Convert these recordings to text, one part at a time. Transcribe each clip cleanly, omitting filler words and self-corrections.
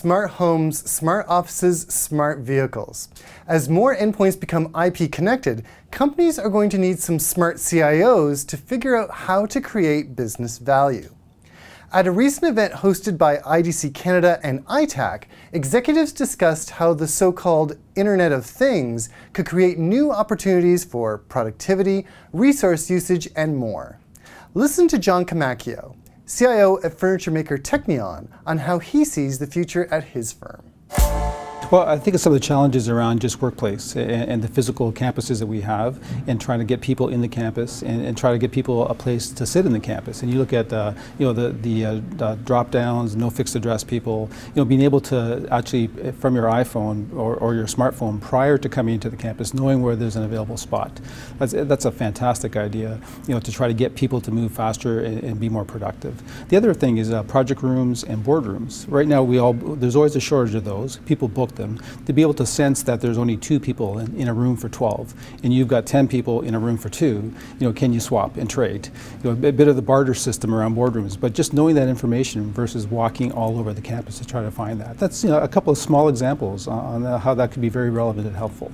smart homes, smart offices, smart vehicles. As more endpoints become IP connected, companies are going to need some smart CIOs to figure out how to create business value. At a recent event hosted by IDC Canada and ITAC, executives discussed how the so-called Internet of Things could create new opportunities for productivity, resource usage, and more. Listen to John Comacchio, CIO at furniture maker Teknion, on how he sees the future at his firm. Well, I think it's some of the challenges around just workplace and the physical campuses that we have, and trying to get people in the campus and try to get people a place to sit in the campus. And you look at the drop downs, no fixed address people, being able to actually from your iPhone or your smartphone prior to coming into the campus, knowing where there's an available spot. That's a fantastic idea. To try to get people to move faster and be more productive. The other thing is project rooms and boardrooms. Right now, there's always a shortage of those. People book them. To be able to sense that there's only 2 people in a room for 12, and you've got 10 people in a room for 2, can you swap and trade? A bit of the barter system around boardrooms, but just knowing that information versus walking all over the campus to try to find that. That's a couple of small examples on how that could be very relevant and helpful.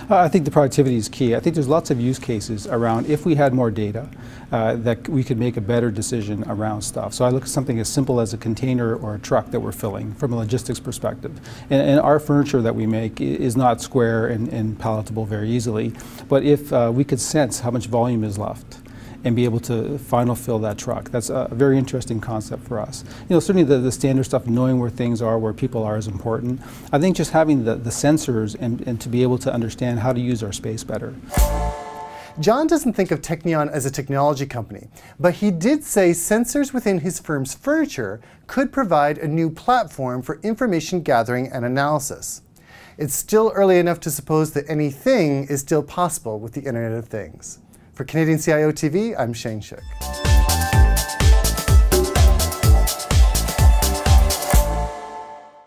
I think the productivity is key. I think there's lots of use cases around if we had more data that we could make a better decision around stuff. So I look at something as simple as a container or a truck that we're filling from a logistics perspective. And our furniture that we make is not square and palatable very easily. But if we could sense how much volume is left and be able to final fill that truck. That's a very interesting concept for us. Certainly the standard stuff, knowing where things are, where people are, is important. I think just having the sensors and to be able to understand how to use our space better. John doesn't think of Teknion as a technology company, but he did say sensors within his firm's furniture could provide a new platform for information gathering and analysis. It's still early enough to suppose that anything is still possible with the Internet of Things. For Canadian CIO TV, I'm Shane Shook.